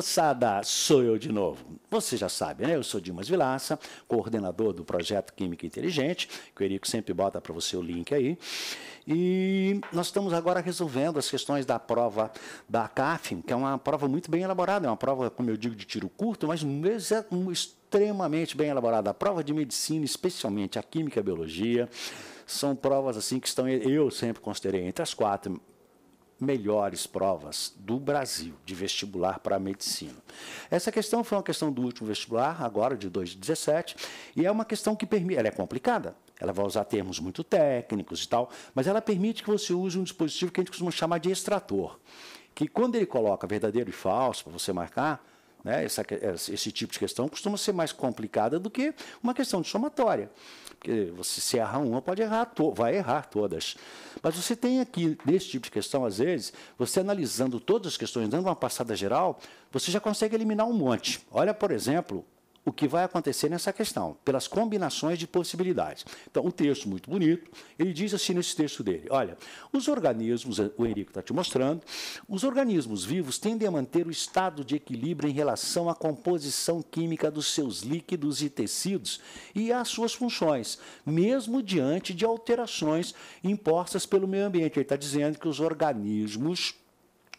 moçada, sou eu de novo. Você já sabe, né? Eu sou Dimas Vilaça, coordenador do projeto Química Inteligente, que o Erico sempre bota para você o link aí. E nós estamos agora resolvendo as questões da prova da CAF, que é uma prova muito bem elaborada, é uma prova, como eu digo, de tiro curto, mas extremamente bem elaborada. A prova de medicina, especialmente a química e a biologia, são provas assim que estão, eu sempre considerei, entre as 4 melhores provas do Brasil de vestibular para a medicina. Essa questão foi uma questão do último vestibular, agora de 2017, e é uma questão que permite, ela é complicada, ela vai usar termos muito técnicos e tal, mas ela permite que você use um dispositivo que a gente costuma chamar de extrator, que quando ele coloca verdadeiro e falso para você marcar, né, esse tipo de questão costuma ser mais complicada do que uma questão de somatória. Porque você se erra uma, pode errar, vai errar todas. Mas você tem aqui, nesse tipo de questão, às vezes, você analisando todas as questões, dando uma passada geral, você já consegue eliminar um monte. Olha, por exemplo, o que vai acontecer nessa questão, pelas combinações de possibilidades. Então, um texto muito bonito, ele diz assim nesse texto dele, olha, os organismos, o Henrique está te mostrando, os organismos vivos tendem a manter o estado de equilíbrio em relação à composição química dos seus líquidos e tecidos e às suas funções, mesmo diante de alterações impostas pelo meio ambiente. Ele está dizendo que os organismos,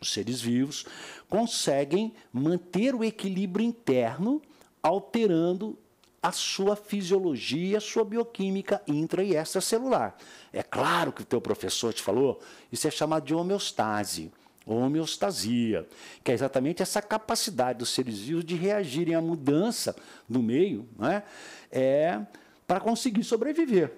os seres vivos, conseguem manter o equilíbrio interno alterando a sua fisiologia, a sua bioquímica intra e extracelular. É claro que o teu professor te falou, isso é chamado de homeostase, homeostasia, que é exatamente essa capacidade dos seres vivos de reagirem à mudança no meio, né, para conseguir sobreviver.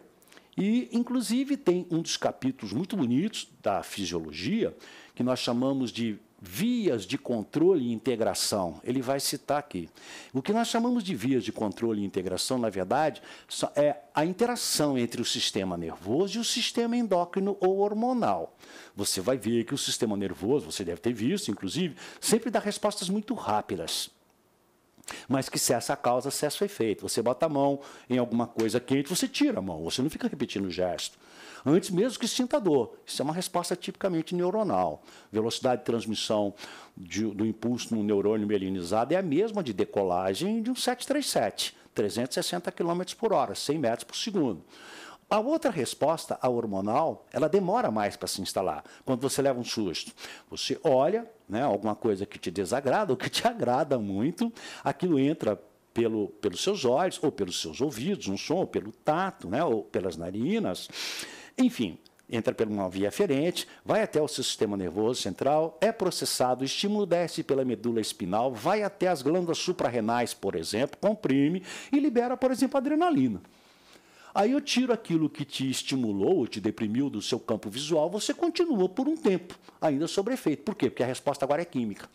E, inclusive, tem um dos capítulos muito bonitos da fisiologia, que nós chamamos de vias de controle e integração. Ele vai citar aqui. O que nós chamamos de vias de controle e integração, na verdade, é a interação entre o sistema nervoso e o sistema endócrino ou hormonal. Você vai ver que o sistema nervoso, você deve ter visto, inclusive, sempre dá respostas muito rápidas. Mas que cessa a causa, cessa o efeito. Você bota a mão em alguma coisa quente, você tira a mão, você não fica repetindo o gesto. Antes mesmo que sinta dor. Isso é uma resposta tipicamente neuronal. Velocidade de transmissão do impulso no neurônio mielinizado é a mesma de decolagem de um 737, 360 km por hora, 100 metros por segundo. A outra resposta, a hormonal, ela demora mais para se instalar. Quando você leva um susto, você olha, né, alguma coisa que te desagrada ou que te agrada muito, aquilo entra pelos seus olhos ou pelos seus ouvidos, um som, ou pelo tato, né, ou pelas narinas, enfim, entra por uma via aferente, vai até o seu sistema nervoso central, é processado, o estímulo desce pela medula espinal, vai até as glândulas suprarrenais, por exemplo, comprime e libera, por exemplo, adrenalina. Aí eu tiro aquilo que te estimulou, te deprimiu do seu campo visual, você continua por um tempo, ainda sob efeito. Por quê? Porque a resposta agora é química.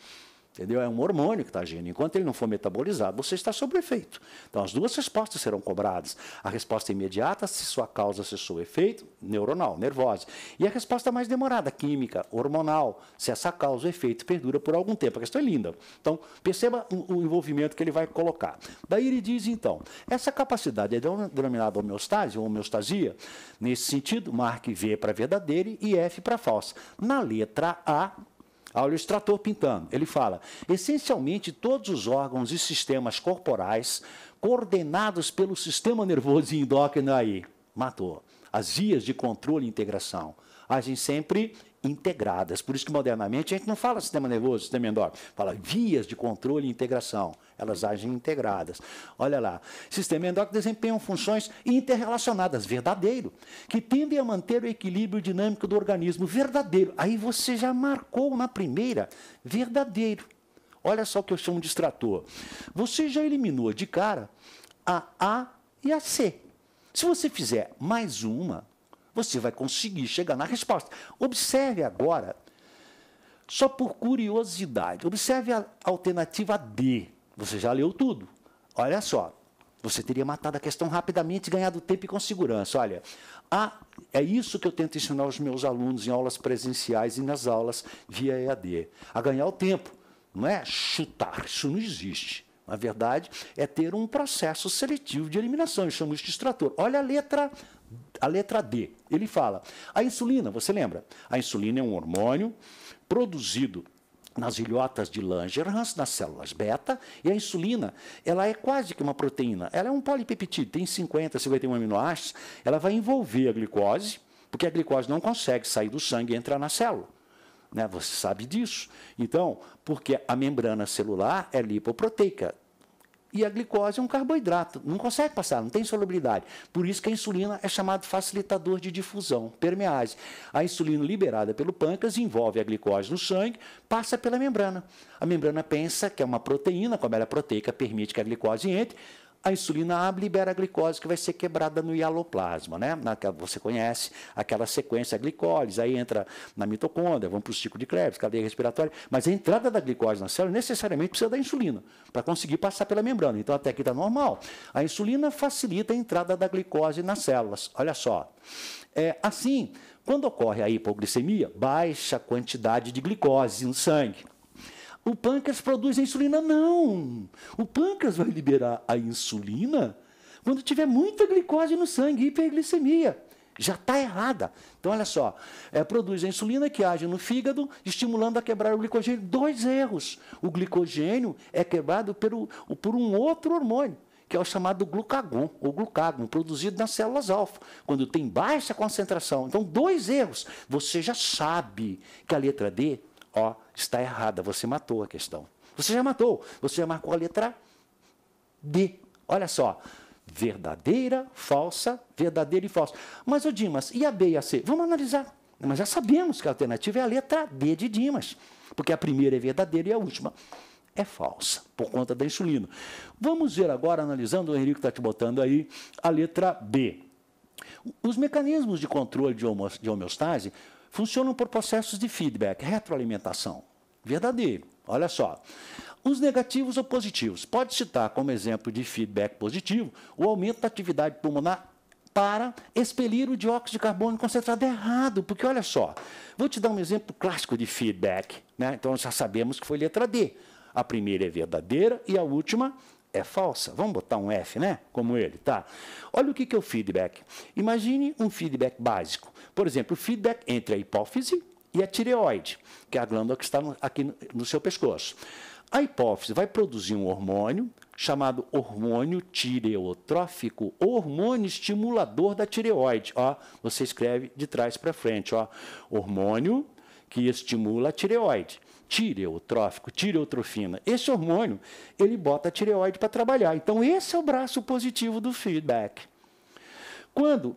Entendeu? É um hormônio que está agindo. Enquanto ele não for metabolizado, você está sob efeito. Então, as duas respostas serão cobradas. A resposta imediata, se sua causa cessou o efeito, neuronal, nervosa. E a resposta mais demorada, química, hormonal, se essa causa, o efeito, perdura por algum tempo. A questão é linda. Então, perceba o envolvimento que ele vai colocar. Daí ele diz, então, essa capacidade é denominada homeostase ou homeostasia. Nesse sentido, marque V para verdadeira e F para falsa. Na letra A, olha o extrator pintando. Ele fala, essencialmente todos os órgãos e sistemas corporais coordenados pelo sistema nervoso e endócrino aí, matou. As vias de controle e integração agem sempre integradas. Por isso que, modernamente, a gente não fala sistema nervoso, sistema endócrino, fala vias de controle e integração. Elas agem integradas. Olha lá, sistema endócrino desempenham funções interrelacionadas, verdadeiro, que tendem a manter o equilíbrio dinâmico do organismo, verdadeiro. Aí você já marcou na primeira, verdadeiro. Olha só o que eu chamo de extrator. Você já eliminou de cara a e a C. Se você fizer mais uma, você vai conseguir chegar na resposta. Observe agora, só por curiosidade, observe a alternativa D. Você já leu tudo. Olha só, você teria matado a questão rapidamente, ganhado tempo e com segurança. Olha, é isso que eu tento ensinar aos meus alunos em aulas presenciais e nas aulas via EAD. A ganhar o tempo. Não é chutar, isso não existe. Na verdade, é ter um processo seletivo de eliminação. Eu chamo isso de extrator. Olha a letra D. Ele fala, a insulina, você lembra? A insulina é um hormônio produzido nas ilhotas de Langerhans, nas células beta, e a insulina, ela é quase que uma proteína, ela é um polipeptídeo, tem 50, 51 aminoácidos, ela vai envolver a glicose, porque a glicose não consegue sair do sangue e entrar na célula. Né? Você sabe disso. Então, porque a membrana celular é lipoproteica, e a glicose é um carboidrato, não consegue passar, não tem solubilidade. Por isso que a insulina é chamado facilitador de difusão, permease. A insulina liberada pelo pâncreas envolve a glicose no sangue, passa pela membrana. A membrana pensa que é uma proteína, como ela é proteica, permite que a glicose entre. A insulina abre e libera a glicose que vai ser quebrada no hialoplasma, né? Você conhece aquela sequência, a glicólise, aí entra na mitocôndria, vamos para o ciclo de Krebs, cadeia respiratória, mas a entrada da glicose na célula necessariamente precisa da insulina para conseguir passar pela membrana. Então, até aqui está normal. A insulina facilita a entrada da glicose nas células. Olha só. Assim, quando ocorre a hipoglicemia, baixa quantidade de glicose no sangue. O pâncreas produz a insulina? Não. O pâncreas vai liberar a insulina quando tiver muita glicose no sangue, hiperglicemia. Já está errada. Então, olha só, produz a insulina que age no fígado, estimulando a quebrar o glicogênio. 2 erros. O glicogênio é quebrado por um outro hormônio, que é o chamado glucagon, ou glucagon, produzido nas células alfa, quando tem baixa concentração. Então, 2 erros. Você já sabe que a letra D está errada, você matou a questão. Você já matou, você já marcou a letra D. Olha só, verdadeira, verdadeira e falsa. Mas, ô Dimas, e a B e a C? Vamos analisar. Mas já sabemos que a alternativa é a letra D de Dimas, porque a primeira é verdadeira e a última é falsa, por conta da insulina. Vamos ver agora, analisando, o Henrique está te botando aí, a letra B. Os mecanismos de controle de homeostase funcionam por processos de feedback, retroalimentação. Verdadeiro. Olha só. Os negativos ou positivos. Pode citar como exemplo de feedback positivo o aumento da atividade pulmonar para expelir o dióxido de carbono concentrado. Errado, porque olha só. Vou te dar um exemplo clássico de feedback. Né? Então, já sabemos que foi letra D. A primeira é verdadeira e a última é falsa. Vamos botar um F, né? Como ele, tá? Olha o que é o feedback. Imagine um feedback básico. Por exemplo, o feedback entre a hipófise e a tireoide, que é a glândula que está aqui no seu pescoço. A hipófise vai produzir um hormônio chamado hormônio tireotrófico, hormônio estimulador da tireoide. Você escreve de trás para frente. Hormônio que estimula a tireoide. Tireotrófico, tireotrofina. Esse hormônio, ele bota a tireoide para trabalhar. Então, esse é o braço positivo do feedback. Quando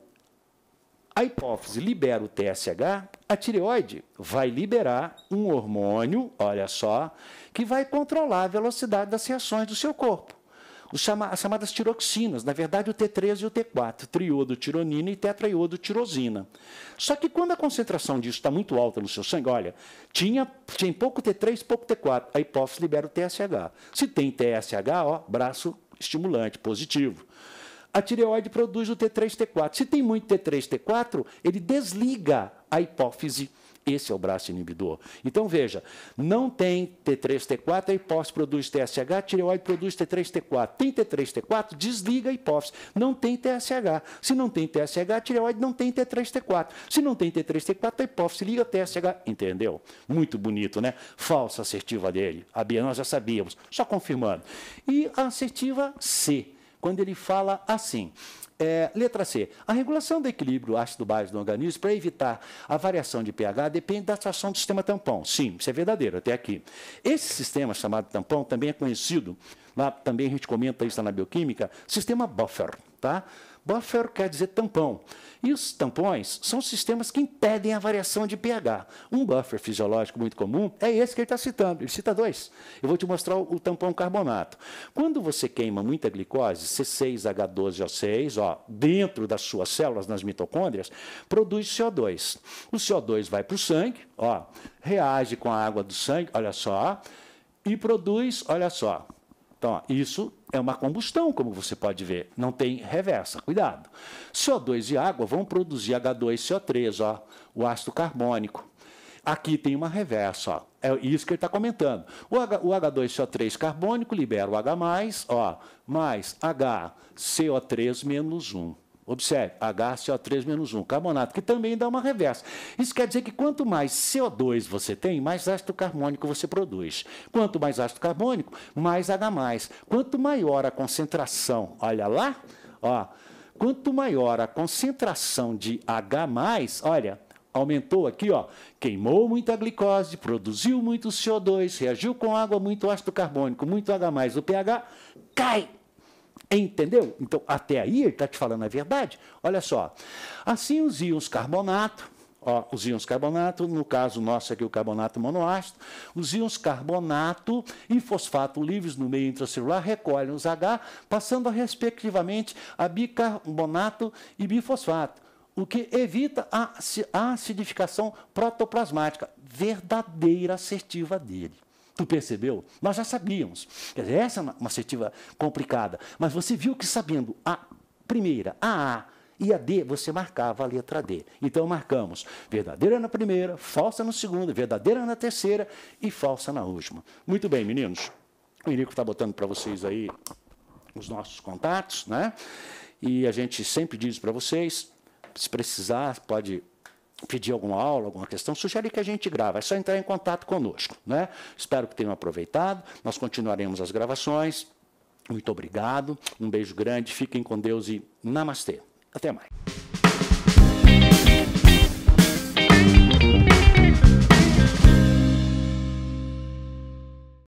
a hipófise libera o TSH, a tireoide vai liberar um hormônio, olha só, que vai controlar a velocidade das reações do seu corpo. As chamadas tiroxinas, na verdade o T3 e o T4, triodotironina e tetraiodotirosina. Só que quando a concentração disso está muito alta no seu sangue, olha, tinha pouco T3, pouco T4, a hipófise libera o TSH. Se tem TSH, braço estimulante, positivo. A tireoide produz o T3, T4. Se tem muito T3, T4, ele desliga a hipófise. Esse é o braço inibidor. Então, veja, não tem T3, T4, a hipófise produz TSH, a tireoide produz T3, T4. Tem T3, T4, desliga a hipófise. Não tem TSH. Se não tem TSH, a tireoide não tem T3, T4. Se não tem T3, T4, a hipófise liga a TSH. Entendeu? Muito bonito, né? Falsa assertiva dele. A B nós já sabíamos, só confirmando. E a assertiva C, quando ele fala assim... letra C. A regulação do equilíbrio ácido-base do organismo para evitar a variação de pH depende da atuação do sistema tampão. Sim, isso é verdadeiro, até aqui. Esse sistema chamado tampão também é conhecido, lá também a gente comenta isso na bioquímica, sistema buffer. Tá? Buffer quer dizer tampão. E os tampões são sistemas que impedem a variação de pH. Um buffer fisiológico muito comum é esse que ele está citando. Ele cita 2. Eu vou te mostrar o tampão carbonato. Quando você queima muita glicose, C6H12O6, dentro das suas células, nas mitocôndrias, produz CO2. O CO2 vai para o sangue, reage com a água do sangue, olha só, e produz, olha só. Então, isso é uma combustão, como você pode ver. Não tem reversa, cuidado. CO2 e água vão produzir H2CO3, o ácido carbônico. Aqui tem uma reversa, é isso que ele está comentando. O H2CO3 carbônico libera o H+, mais HCO3 menos 1. Observe, HCO3-1, carbonato, que também dá uma reversa. Isso quer dizer que quanto mais CO2 você tem, mais ácido carbônico você produz. Quanto mais ácido carbônico, mais H+. Quanto maior a concentração, olha lá, ó, quanto maior a concentração de H+, olha, aumentou aqui, ó, queimou muita glicose, produziu muito CO2, reagiu com água, muito ácido carbônico, muito H+, o pH cai. Entendeu? Então, até aí ele está te falando a verdade. Olha só. Assim, os íons carbonato, ó, os íons carbonato, no caso nosso aqui o carbonato monoácido, os íons carbonato e fosfato livres no meio intracelular recolhem os H, passando respectivamente a bicarbonato e bifosfato, o que evita a acidificação protoplasmática, verdadeira assertiva dele. Tu percebeu? Nós já sabíamos. Quer dizer, essa é uma assertiva complicada. Mas você viu que sabendo a primeira, a A e a D, você marcava a letra D. Então, marcamos verdadeira na primeira, falsa na segunda, verdadeira na terceira e falsa na última. Muito bem, meninos. O Irico está botando para vocês aí os nossos contatos, né? E a gente sempre diz para vocês, se precisar, pode pedir alguma aula, alguma questão, sugere que a gente grave. É só entrar em contato conosco, né? Espero que tenham aproveitado. Nós continuaremos as gravações. Muito obrigado. Um beijo grande. Fiquem com Deus e namastê. Até mais.